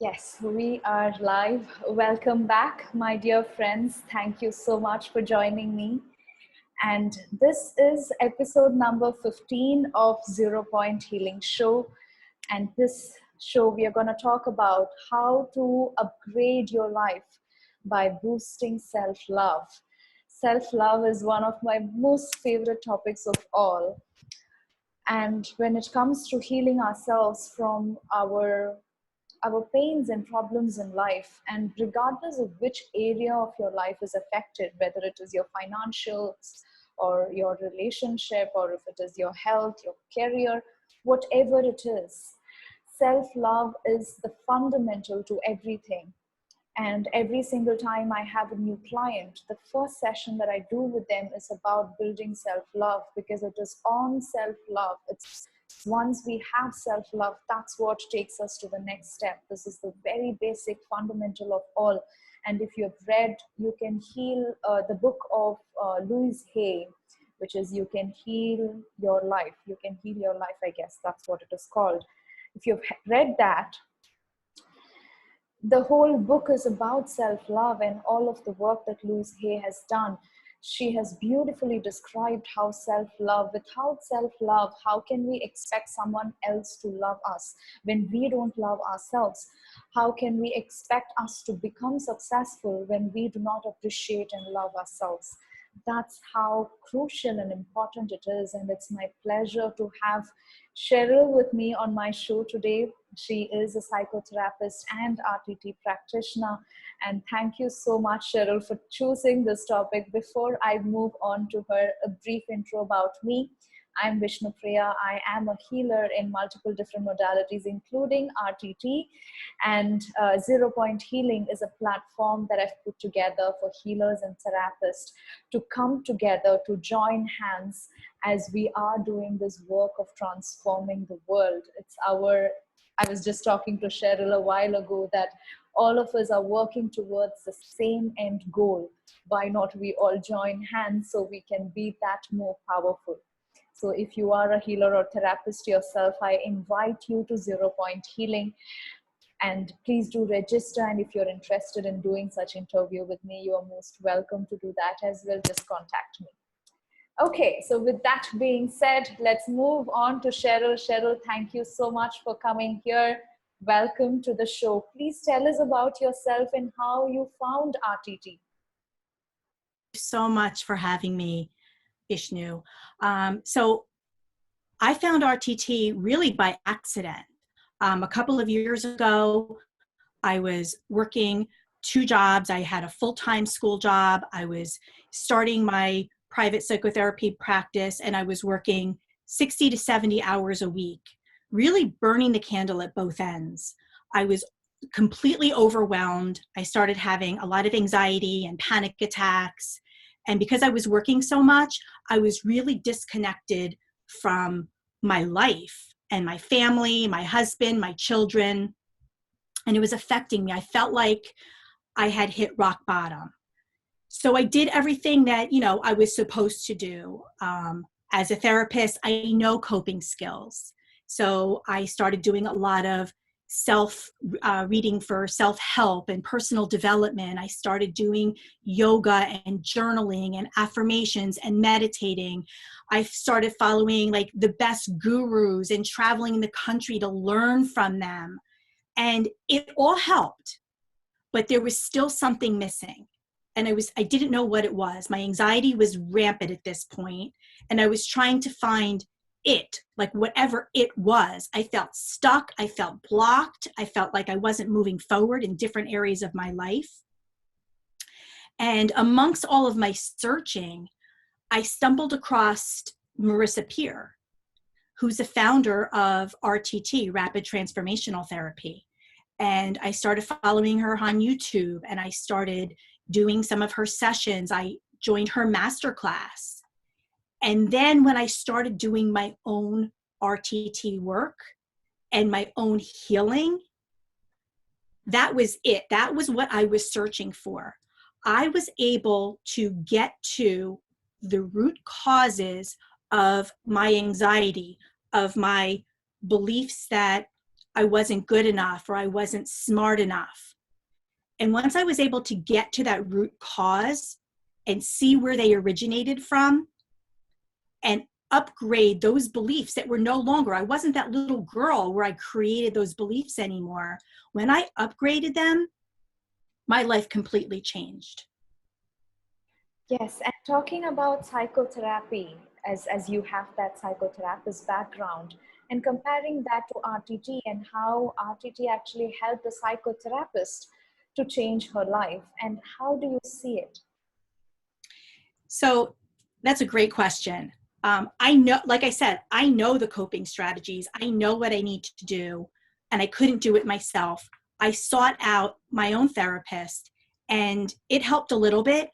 Yes, we are live. Welcome back, my dear friends. Thank you so much for joining me. And this is episode number 15 of Zero Point Healing Show. And this show, we are going to talk about how to upgrade your life by boosting self love. Self love is one of my most favorite topics of all. And when it comes to healing ourselves from our pains and problems in life, and regardless of which area of your life is affected, whether it is your financials or your relationship, or if it is your health, your career, whatever it is, self-love is the fundamental to everything. And every single time I have a new client, the first session that I do with them is about building self-love, because it is on self-love. It's once we have self-love, that's what takes us to the next step. This is the very basic fundamental of all. And if you've read You Can Heal, the book of Louise Hay, which is You Can Heal Your Life. You Can Heal Your Life, I guess that's what it is called. If you've read that, the whole book is about self-love and all of the work that Louise Hay has done. She has beautifully described how self-love, without self-love, how can we expect someone else to love us when we don't love ourselves? How can we expect us to become successful when we do not appreciate and love ourselves? That's how crucial and important it is. And it's my pleasure to have Cheryl with me on my show today. She is a psychotherapist and RTT practitioner. And thank you so much, Cheryl, for choosing this topic. Before I move on to her, a brief intro about me. I'm Vishnupriya. I am a healer in multiple different modalities, including RTT. And Zero Point Healing is a platform that I've put together for healers and therapists to come together, to join hands as we are doing this work of transforming the world. I was just talking to Cheryl a while ago that all of us are working towards the same end goal. Why not we all join hands so we can be that more powerful? So if you are a healer or therapist yourself, I invite you to Zero Point Healing. And please do register. And if you're interested in doing such interview with me, you are most welcome to do that as well. Just contact me. Okay, so with that being said, let's move on to Cheryl. Cheryl, thank you so much for coming here. Welcome to the show. Please tell us about yourself and how you found RTT. So much for having me, Vishnu. So I found RTT really by accident. A couple of years ago, I was working 2 jobs. I had a full-time school job. I was starting my private psychotherapy practice, and I was working 60 to 70 hours a week, really burning the candle at both ends. I was completely overwhelmed. I started having a lot of anxiety and panic attacks. And because I was working so much, I was really disconnected from my life and my family, my husband, my children, and it was affecting me. I felt like I had hit rock bottom. So I did everything that, I was supposed to do. As a therapist, I know coping skills. So I started doing a lot of reading for self-help and personal development. I started doing yoga and journaling and affirmations and meditating. I started following like the best gurus and traveling the country to learn from them. And it all helped, but there was still something missing. And I didn't know what it was. My anxiety was rampant at this point, and I was trying to find it, like whatever it was. I felt stuck. I felt blocked. I felt like I wasn't moving forward in different areas of my life. And amongst all of my searching, I stumbled across Marissa Peer, who's the founder of RTT, Rapid Transformational Therapy. And I started following her on YouTube, and I started doing some of her sessions. I joined her masterclass. And then when I started doing my own RTT work and my own healing, that was it. That was what I was searching for. I was able to get to the root causes of my anxiety, of my beliefs that I wasn't good enough or I wasn't smart enough. And once I was able to get to that root cause and see where they originated from and upgrade those beliefs that were no longer, I wasn't that little girl where I created those beliefs anymore. When I upgraded them, my life completely changed. Yes, and talking about psychotherapy, as you have that psychotherapist background, and comparing that to RTT and how RTT actually helped the psychotherapist to change her life, and how do you see it? So that's a great question. I know, like I said, I know the coping strategies. I know what I need to do, and I couldn't do it myself. I sought out my own therapist, and it helped a little bit.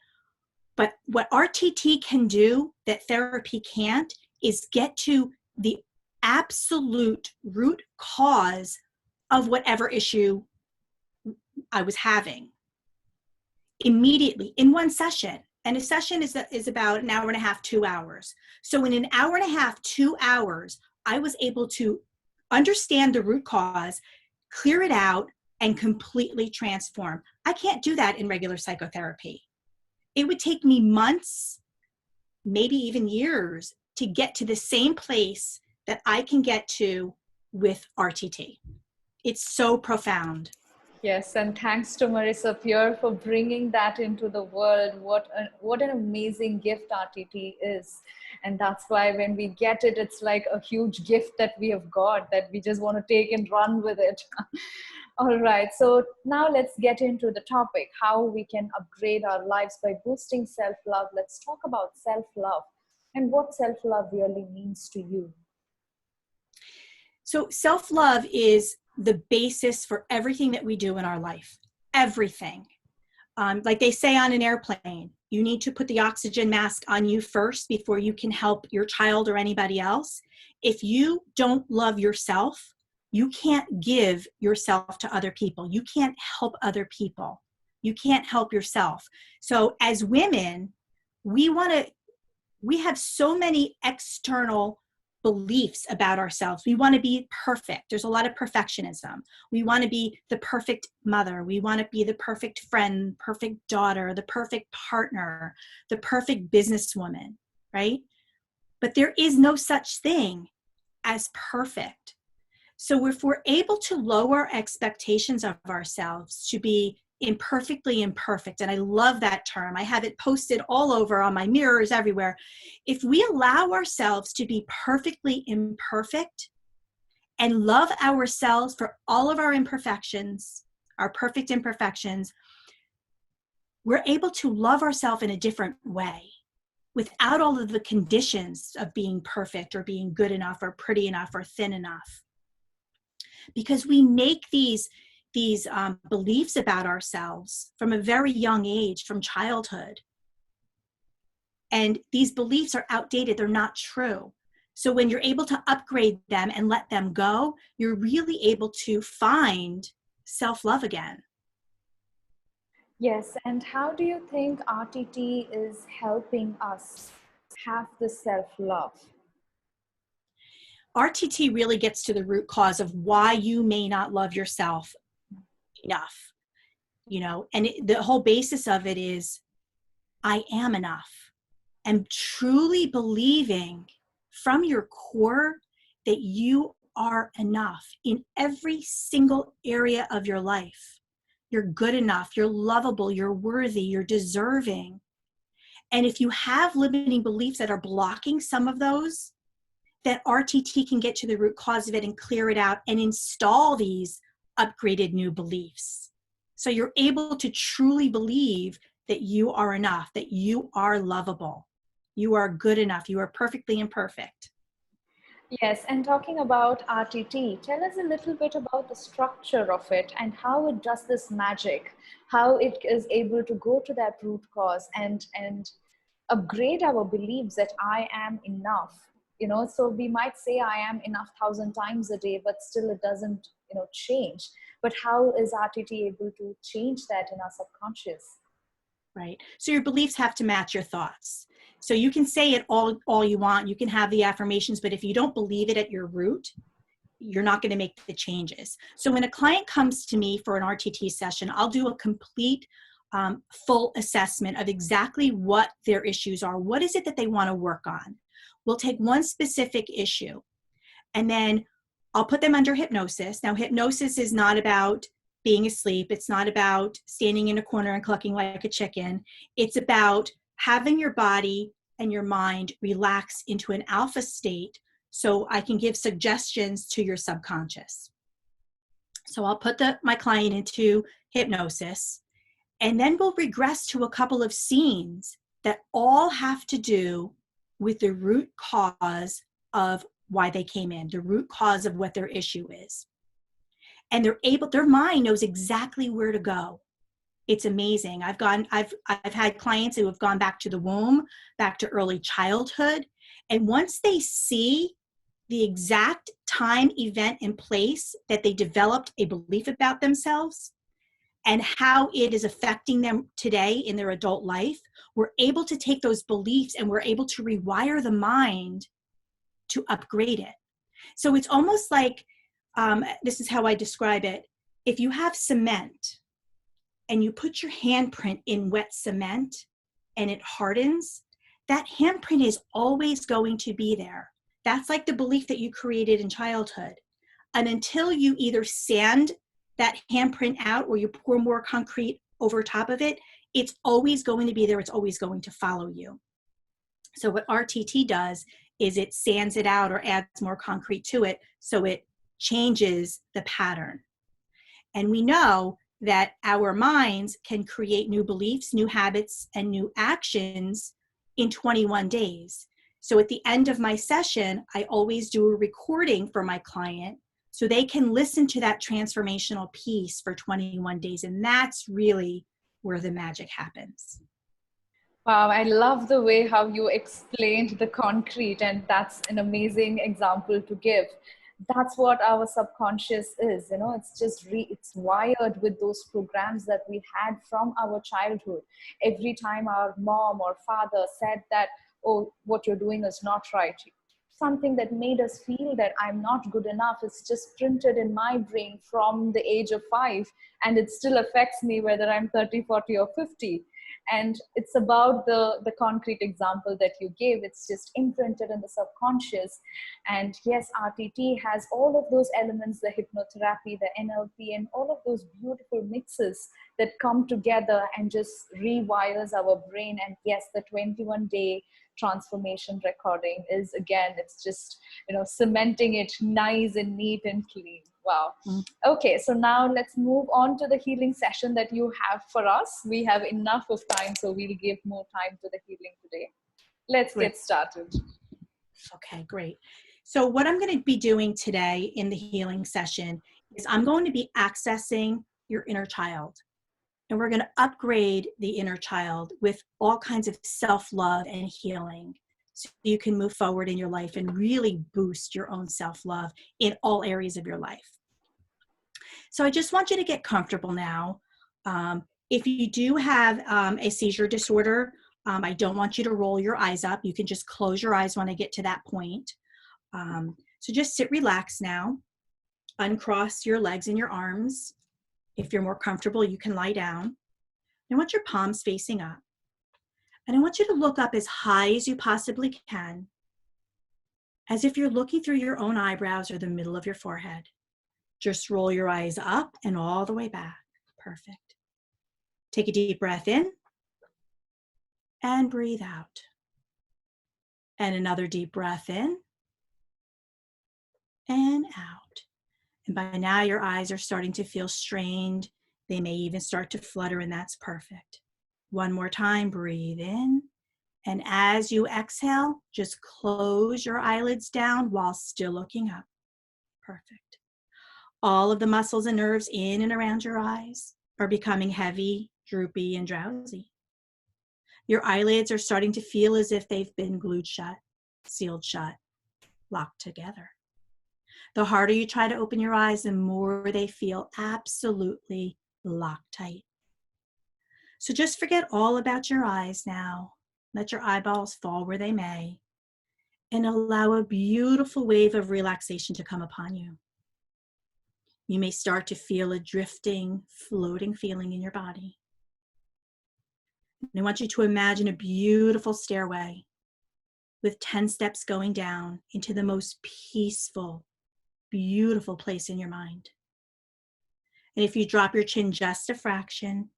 But what RTT can do that therapy can't is get to the absolute root cause of whatever issue I was having immediately in one session. And a session is about an hour and a half, 2 hours. So in an hour and a half, 2 hours, I was able to understand the root cause, clear it out, and completely transform. I can't do that in regular psychotherapy. It would take me months, maybe even years, to get to the same place that I can get to with RTT. It's so profound. Yes, and thanks to Marissa Peer for bringing that into the world. What an amazing gift RTT is. And that's why when we get it, it's like a huge gift that we have got that we just want to take and run with it. All right, so now let's get into the topic, how we can upgrade our lives by boosting self-love. Let's talk about self-love and what self-love really means to you. So self-love is the basis for everything that we do in our life. Everything. Like they say on an airplane, you need to put the oxygen mask on you first before you can help your child or anybody else. If you don't love yourself, you can't give yourself to other people. You can't help other people. You can't help yourself. So as women, we have so many external beliefs about ourselves. We want to be perfect. There's a lot of perfectionism. We want to be the perfect mother. We want to be the perfect friend, perfect daughter, the perfect partner, the perfect businesswoman, right? But there is no such thing as perfect. So if we're able to lower expectations of ourselves to be imperfectly imperfect, and I love that term. I have it posted all over on my mirrors everywhere. If we allow ourselves to be perfectly imperfect and love ourselves for all of our imperfections, our perfect imperfections, we're able to love ourselves in a different way without all of the conditions of being perfect or being good enough or pretty enough or thin enough. Because we make these beliefs about ourselves from a very young age, from childhood. And these beliefs are outdated. They're not true. So when you're able to upgrade them and let them go, you're really able to find self-love again. Yes, and how do you think RTT is helping us have the self-love? RTT really gets to the root cause of why you may not love yourself enough, and the whole basis of it is, I am enough. And truly believing from your core that you are enough in every single area of your life. You're good enough, you're lovable, you're worthy, you're deserving. And if you have limiting beliefs that are blocking some of those, that RTT can get to the root cause of it and clear it out and install these upgraded new beliefs. So you're able to truly believe that you are enough, that you are lovable, you are good enough, you are perfectly imperfect. Yes, and talking about RTT, tell us a little bit about the structure of it and how it does this magic, how it is able to go to that root cause and upgrade our beliefs that I am enough. So we might say I am enough 1,000 times a day, but still it doesn't, change. But how is RTT able to change that in our subconscious? Right. So your beliefs have to match your thoughts. So you can say it all you want. You can have the affirmations, but if you don't believe it at your root, you're not going to make the changes. So when a client comes to me for an RTT session, I'll do a complete full assessment of exactly what their issues are. What is it that they want to work on? We'll take one specific issue, and then I'll put them under hypnosis. Now, hypnosis is not about being asleep. It's not about standing in a corner and clucking like a chicken. It's about having your body and your mind relax into an alpha state so I can give suggestions to your subconscious. So I'll put my client into hypnosis, and then we'll regress to a couple of scenes that all have to do with the root cause of why they came in, the root cause of what their issue is. And their mind knows exactly where to go. It's amazing. I've had clients who have gone back to the womb, back to early childhood. And once they see the exact time, event, and place that they developed a belief about themselves and how it is affecting them today in their adult life, we're able to take those beliefs and we're able to rewire the mind to upgrade it. So it's almost like, this is how I describe it. If you have cement and you put your handprint in wet cement and it hardens, that handprint is always going to be there. That's like the belief that you created in childhood. And until you either sand that handprint out or you pour more concrete over top of it, it's always going to be there. It's always going to follow you. So what RTT does is it sands it out or adds more concrete to it so it changes the pattern. And we know that our minds can create new beliefs, new habits, and new actions in 21 days. So at the end of my session, I always do a recording for my client so they can listen to that transformational piece for 21 days. And that's really where the magic happens. Wow, I love the way how you explained the concrete, and that's an amazing example to give. That's what our subconscious is, you know, it's just it's wired with those programs that we had from our childhood. Every time our mom or father said that, oh, what you're doing is not right, something that made us feel that I'm not good enough is just printed in my brain from the age of 5, and it still affects me whether I'm 30, 40, or 50. And it's about the concrete example that you gave. It's just imprinted in the subconscious. And yes, RTT has all of those elements, the hypnotherapy, the NLP, and all of those beautiful mixes that come together and just rewires our brain. And yes, the 21-day transformation recording is, again, it's just, you know, cementing it nice and neat and clean. Wow. Okay, so now let's move on to the healing session that you have for us. We have enough of time, so we'll give more time to the healing today. Let's get started. Okay, great. So what I'm going to be doing today in the healing session is I'm going to be accessing your inner child. And we're going to upgrade the inner child with all kinds of self-love and healing so you can move forward in your life and really boost your own self-love in all areas of your life. So I just want you to get comfortable now. If you do have a seizure disorder, I don't want you to roll your eyes up. You can just close your eyes when I get to that point. So just sit relaxed now. Uncross your legs and your arms. If you're more comfortable, you can lie down. I want your palms facing up. And I want you to look up as high as you possibly can, as if you're looking through your own eyebrows or the middle of your forehead. Just roll your eyes up and all the way back. Perfect. Take a deep breath in and breathe out. And another deep breath in and out. And by now your eyes are starting to feel strained. They may even start to flutter, and that's perfect. One more time, breathe in. And as you exhale, just close your eyelids down while still looking up. Perfect. All of the muscles and nerves in and around your eyes are becoming heavy, droopy, and drowsy. Your eyelids are starting to feel as if they've been glued shut, sealed shut, locked together. The harder you try to open your eyes, the more they feel absolutely locked tight. So just forget all about your eyes now. Let your eyeballs fall where they may, and allow a beautiful wave of relaxation to come upon you. You may start to feel a drifting, floating feeling in your body. And I want you to imagine a beautiful stairway with 10 steps going down into the most peaceful, beautiful place in your mind. And if you drop your chin just a fraction,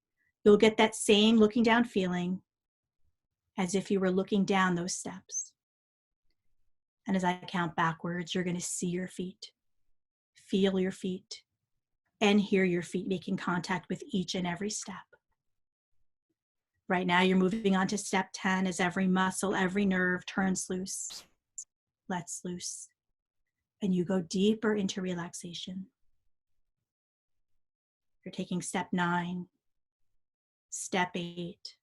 you'll get that same looking down feeling as if you were looking down those steps. And as I count backwards, you're going to see your feet, feel your feet, and hear your feet making contact with each and every step. Right now, you're moving on to step 10 as every muscle, every nerve turns loose, lets loose, and you go deeper into relaxation. You're taking step 9, step 8,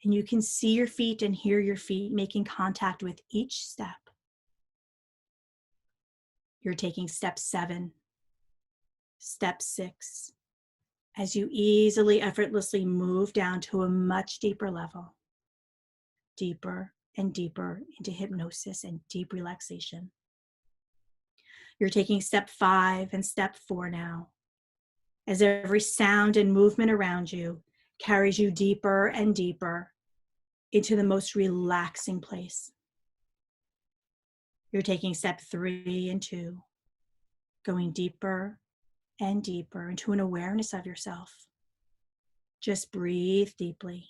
and you can see your feet and hear your feet making contact with each step. You're taking step 7, step 6, as you easily, effortlessly move down to a much deeper level, deeper and deeper into hypnosis and deep relaxation. You're taking step 5 and step 4 now, as every sound and movement around you carries you deeper and deeper into the most relaxing place. You're taking step 3 and 2, going deeper and deeper into an awareness of yourself. Just breathe deeply.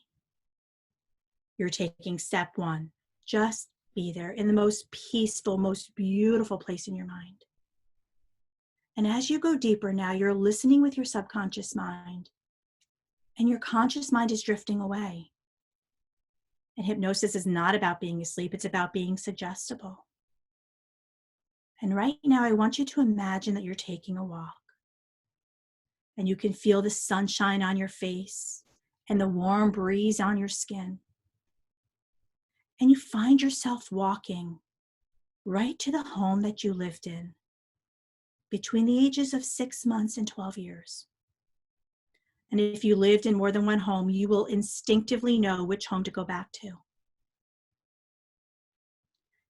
You're taking step 1. Just be there in the most peaceful, most beautiful place in your mind. And as you go deeper now, you're listening with your subconscious mind, and your conscious mind is drifting away. And hypnosis is not about being asleep, it's about being suggestible. And right now, I want you to imagine that you're taking a walk. And you can feel the sunshine on your face and the warm breeze on your skin. And you find yourself walking right to the home that you lived in between the ages of 6 months and 12 years. And if you lived in more than one home, you will instinctively know which home to go back to.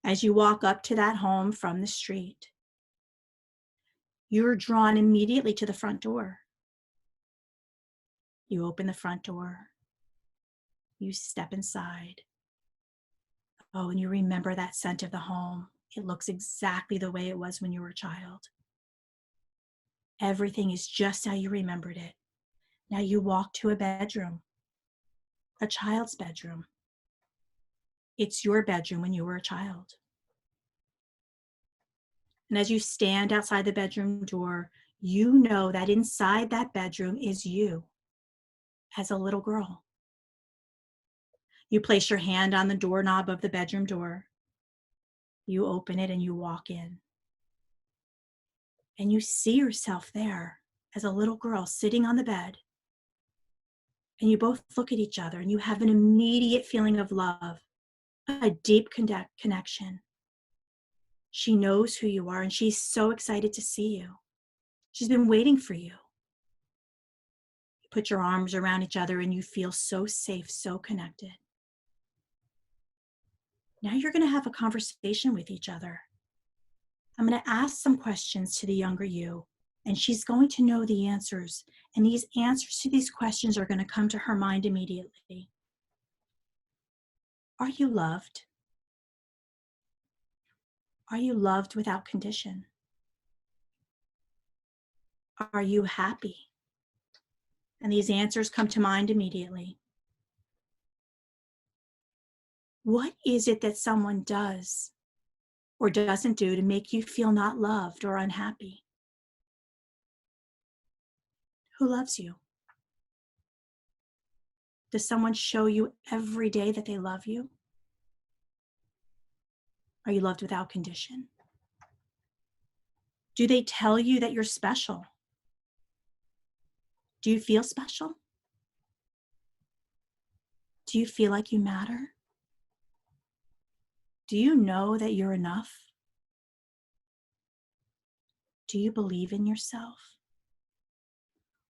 As you walk up to that home from the street, you're drawn immediately to the front door. You open the front door. You step inside. Oh, and you remember that scent of the home. It looks exactly the way it was when you were a child. Everything is just how you remembered it. Now you walk to a bedroom, a child's bedroom. It's your bedroom when you were a child. And as you stand outside the bedroom door, you know that inside that bedroom is you as a little girl. You place your hand on the doorknob of the bedroom door. You open it and you walk in. And you see yourself there as a little girl sitting on the bed. And you both look at each other and you have an immediate feeling of love, a deep connection. She knows who you are and she's so excited to see you. She's been waiting for you. You put your arms around each other and you feel so safe, so connected. Now you're going to have a conversation with each other. I'm going to ask some questions to the younger you, and she's going to know the answers. And these answers to these questions are going to come to her mind immediately. Are you loved? Are you loved without condition? Are you happy? And these answers come to mind immediately. What is it that someone does or doesn't do to make you feel not loved or unhappy? Who loves you? Does someone show you every day that they love you? Are you loved without condition? Do they tell you that you're special? Do you feel special? Do you feel like you matter? Do you know that you're enough? Do you believe in yourself?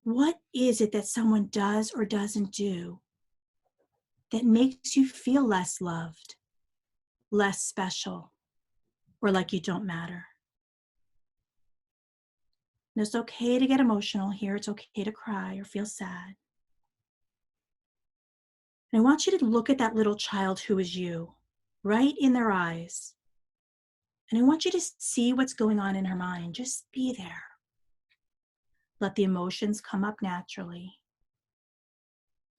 What is it that someone does or doesn't do that makes you feel less loved, less special, or like you don't matter? And it's okay to get emotional here. It's okay to cry or feel sad. And I want you to look at that little child who is you, right in their eyes. And I want you to see what's going on in her mind. Just be there. Let the emotions come up naturally.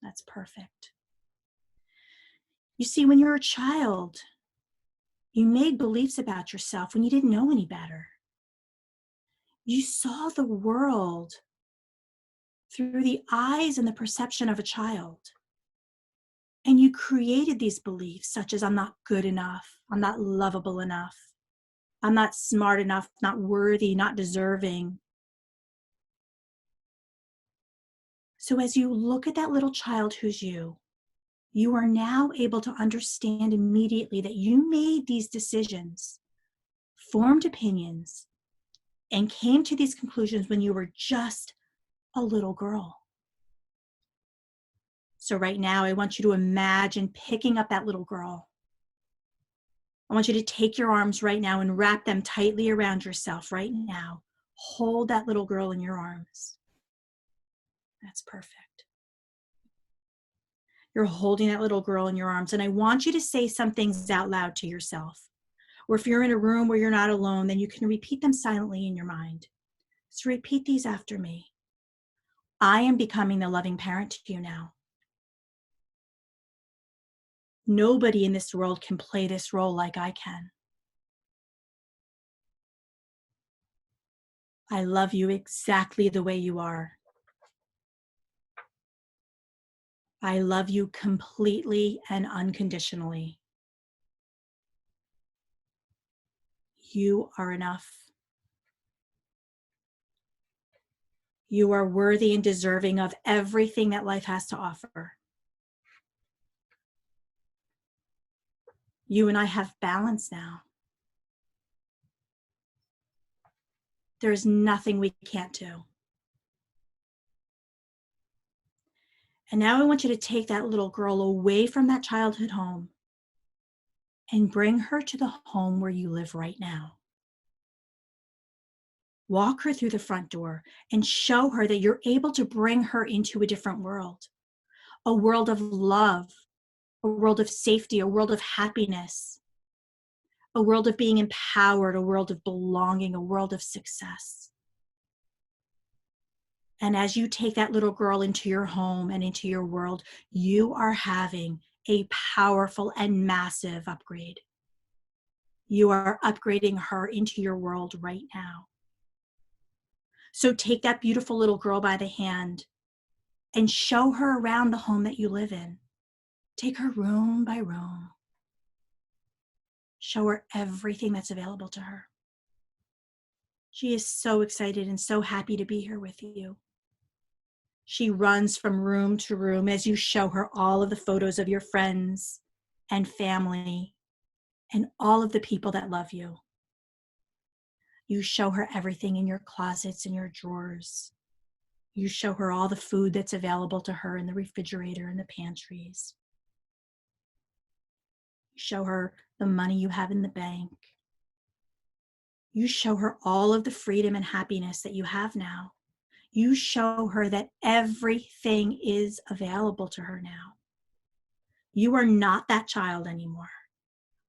That's perfect. You see, when you're a child, you made beliefs about yourself when you didn't know any better. You saw the world through the eyes and the perception of a child. And you created these beliefs such as I'm not good enough, I'm not lovable enough, I'm not smart enough, not worthy, not deserving. So as you look at that little child who's you are now able to understand immediately that you made these decisions, formed opinions, and came to these conclusions when you were just a little girl. So right now, I want you to imagine picking up that little girl. I want you to take your arms right now and wrap them tightly around yourself right now. Hold that little girl in your arms. That's perfect. You're holding that little girl in your arms, and I want you to say some things out loud to yourself. Or if you're in a room where you're not alone, then you can repeat them silently in your mind. So repeat these after me. I am becoming the loving parent to you now. Nobody in this world can play this role like I can. I love you exactly the way you are. I love you completely and unconditionally. You are enough. You are worthy and deserving of everything that life has to offer. You and I have balance now. There's nothing we can't do. And now I want you to take that little girl away from that childhood home and bring her to the home where you live right now. Walk her through the front door and show her that you're able to bring her into a different world, a world of love, a world of safety, a world of happiness, a world of being empowered, a world of belonging, a world of success. And as you take that little girl into your home and into your world, you are having a powerful and massive upgrade. You are upgrading her into your world right now. So take that beautiful little girl by the hand and show her around the home that you live in. Take her room by room. Show her everything that's available to her. She is so excited and so happy to be here with you. She runs from room to room as you show her all of the photos of your friends and family and all of the people that love you. You show her everything in your closets and your drawers. You show her all the food that's available to her in the refrigerator and the pantries. You show her the money you have in the bank. You show her all of the freedom and happiness that you have now. You show her that everything is available to her now. You are not that child anymore.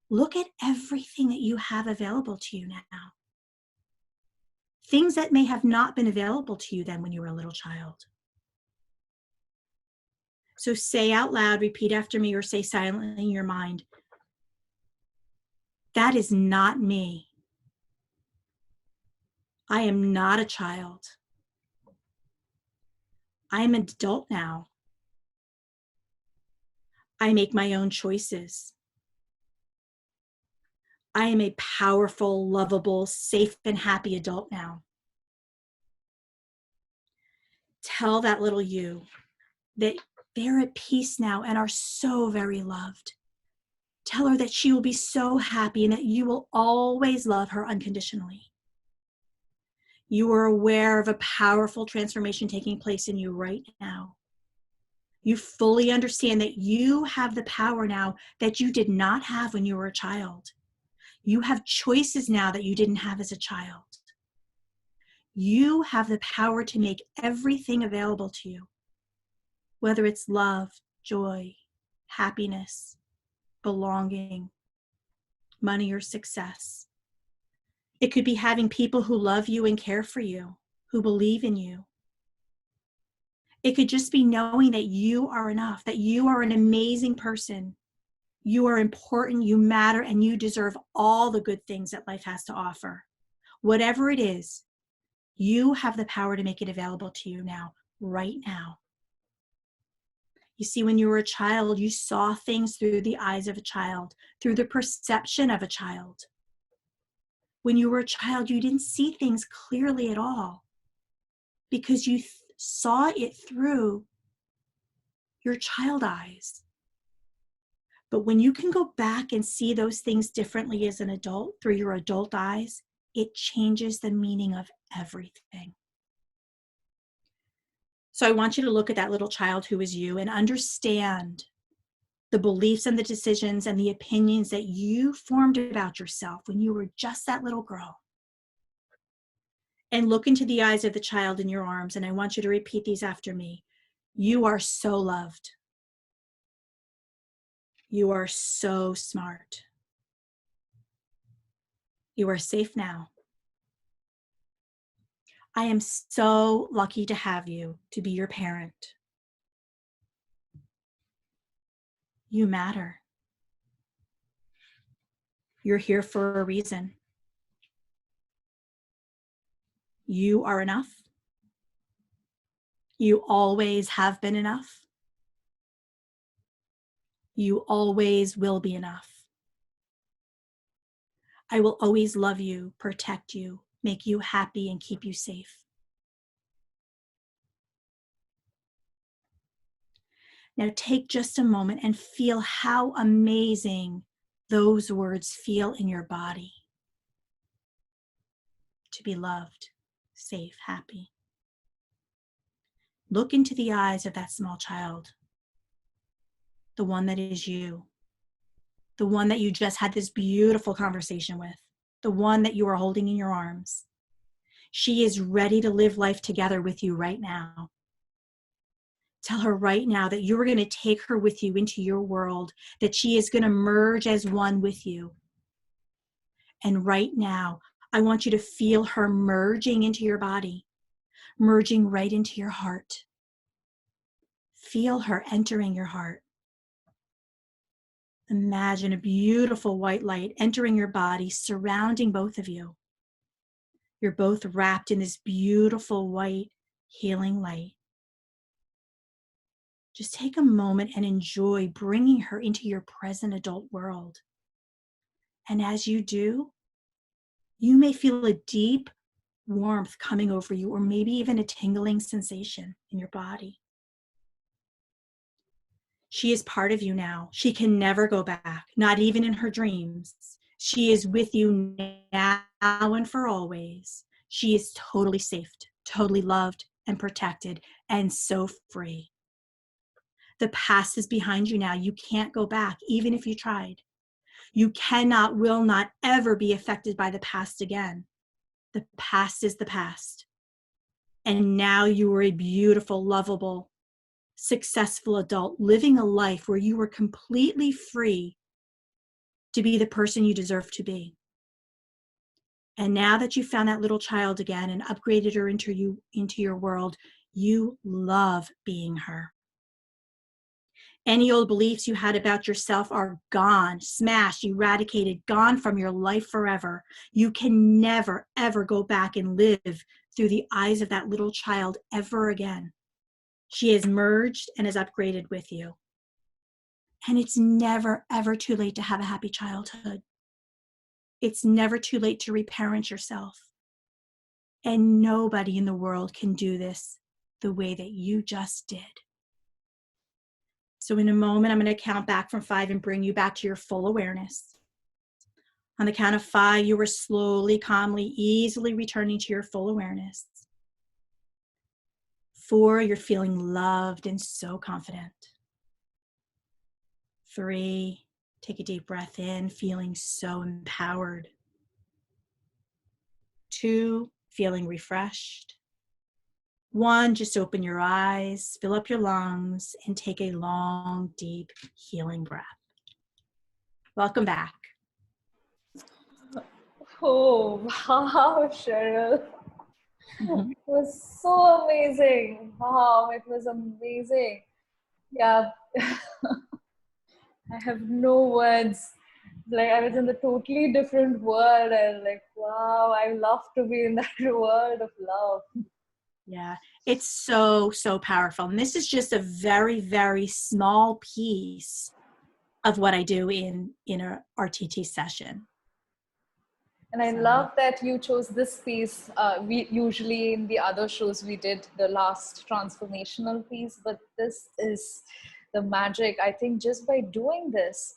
Look at everything that you have available to you now. Things that may have not been available to you then when you were a little child. So say out loud, repeat after me, or say silently in your mind, that is not me. I am not a child. I am an adult now. I make my own choices. I am a powerful, lovable, safe, and happy adult now. Tell that little you that they're at peace now and are so very loved. Tell her that she will be so happy and that you will always love her unconditionally. You are aware of a powerful transformation taking place in you right now. You fully understand that you have the power now that you did not have when you were a child. You have choices now that you didn't have as a child. You have the power to make everything available to you, whether it's love, joy, happiness, belonging, money, or success. It could be having people who love you and care for you, who believe in you. It could just be knowing that you are enough, that you are an amazing person. You are important, you matter, and you deserve all the good things that life has to offer. Whatever it is, you have the power to make it available to you now, right now. You see, when you were a child, you saw things through the eyes of a child, through the perception of a child. When you were a child, you didn't see things clearly at all because you saw it through your child eyes. But when you can go back and see those things differently as an adult through your adult eyes, it changes the meaning of everything. So I want you to look at that little child who is you and understand the beliefs and the decisions and the opinions that you formed about yourself when you were just that little girl. And look into the eyes of the child in your arms, and I want you to repeat these after me. You are so loved. You are so smart. You are safe now. I am so lucky to have you to be your parent. You matter. You're here for a reason. You are enough. You always have been enough. You always will be enough. I will always love you, protect you, make you happy, and keep you safe. Now take just a moment and feel how amazing those words feel in your body. To be loved, safe, happy. Look into the eyes of that small child, the one that is you, the one that you just had this beautiful conversation with, the one that you are holding in your arms. She is ready to live life together with you right now. Tell her right now that you are going to take her with you into your world, that she is going to merge as one with you. And right now, I want you to feel her merging into your body, merging right into your heart. Feel her entering your heart. Imagine a beautiful white light entering your body, surrounding both of you. You're both wrapped in this beautiful white healing light. Just take a moment and enjoy bringing her into your present adult world. And as you do, you may feel a deep warmth coming over you, or maybe even a tingling sensation in your body. She is part of you now. She can never go back, not even in her dreams. She is with you now and for always. She is totally safe, totally loved and protected, and so free. The past is behind you now. You can't go back, even if you tried. You cannot, will not ever be affected by the past again. The past is the past. And now you are a beautiful, lovable, successful adult living a life where you were completely free to be the person you deserve to be. And now that you found that little child again and upgraded her into your world, you love being her. Any old beliefs you had about yourself are gone, smashed, eradicated, gone from your life forever. You can never, ever go back and live through the eyes of that little child ever again. She is merged and is upgraded with you. And it's never, ever too late to have a happy childhood. It's never too late to reparent yourself. And nobody in the world can do this the way that you just did. So in a moment, I'm going to count back from 5 and bring you back to your full awareness. On the count of 5, you are slowly, calmly, easily returning to your full awareness. 4, you're feeling loved and so confident. 3, take a deep breath in, feeling so empowered. 2, feeling refreshed. 1, just open your eyes, fill up your lungs, and take a long, deep, healing breath. Welcome back. Oh, wow, Cheryl. It was so amazing. Wow, it was amazing. Yeah, I have no words. Like, I was in a totally different world, and like, wow, I love to be in that world of love. Yeah, it's so, so powerful. And this is just a very, very small piece of what I do in a RTT session. And I love that you chose this piece. We usually in the other shows we did the last transformational piece, but this is the magic. I think just by doing this,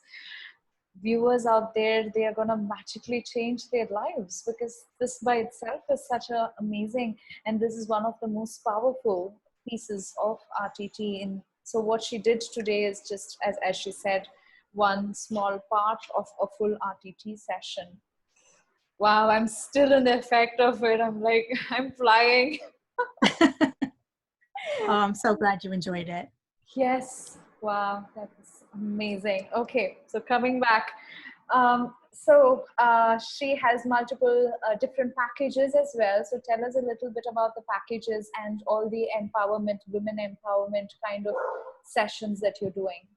viewers out there, they are going to magically change their lives, because this by itself is such a amazing, and this is one of the most powerful pieces of RTT. In so what she did today is just as she said, one small part of a full RTT session. Wow, I'm still in the effect of it. I'm like, I'm flying. Oh, I'm so glad you enjoyed it. Yes. Wow, that's amazing. Okay, so coming back. She has multiple different packages as well. So tell us a little bit about the packages and all the empowerment, women empowerment kind of sessions that you're doing.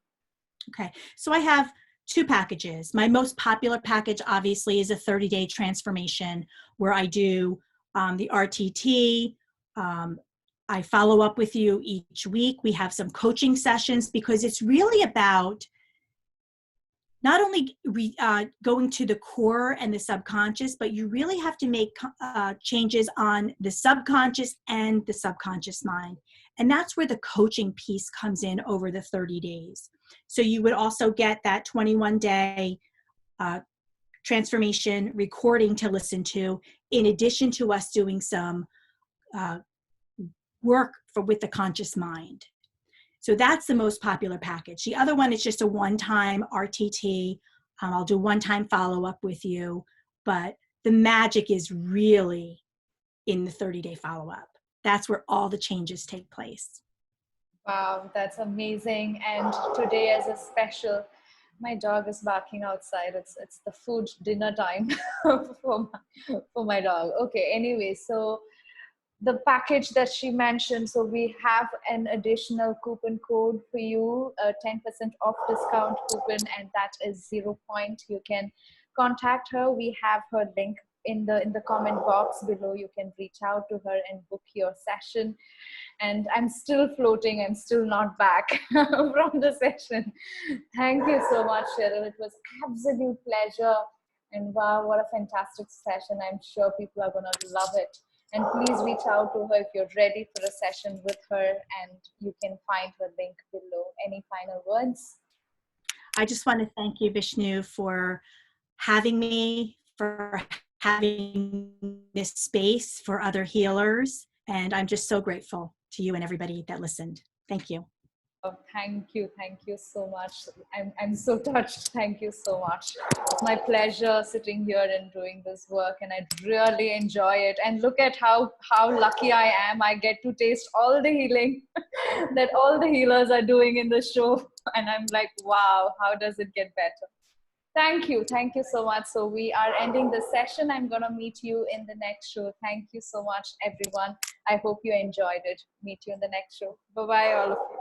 Okay, so I have 2 packages. My most popular package, obviously, is a 30-day transformation where I do the RTT. I follow up with you each week. We have some coaching sessions, because it's really about not only going to the core and the subconscious, but you really have to make changes on the subconscious and the subconscious mind. And that's where the coaching piece comes in over the 30 days. So you would also get that 21-day transformation recording to listen to, in addition to us doing some work with the conscious mind. So that's the most popular package. The other one is just a one-time RTT. I'll do one-time follow-up with you, but the magic is really in the 30-day follow-up. That's where all the changes take place. Wow, that's amazing. And today as a special, my dog is barking outside. It's the food dinner time for my dog. Okay, anyway, so the package that she mentioned, so we have an additional coupon code for you, a 10% off discount coupon, and that is 0 point. You can contact her. We have her link in the comment box below. You can reach out to her and book your session. And I'm still floating. I'm still not back from the session. Thank you so much, Cheryl. It was absolute pleasure. And wow, what a fantastic session. I'm sure people are going to love it. And please reach out to her if you're ready for a session with her, and you can find her link below. Any final words? I just want to thank you, Vishnu, for having me, for having this space for other healers. And I'm just so grateful to you and everybody that listened. Thank you. Oh, thank you so much. I'm so touched. Thank you so much. It's my pleasure sitting here and doing this work, and I really enjoy it. And look at how lucky I am. I get to taste all the healing that all the healers are doing in the show, and I'm like, wow, how does it get better? Thank you so much. So we are ending the session. I'm gonna meet you in the next show. Thank you so much, everyone. I hope you enjoyed it. Meet you in the next show. Bye bye, all of you.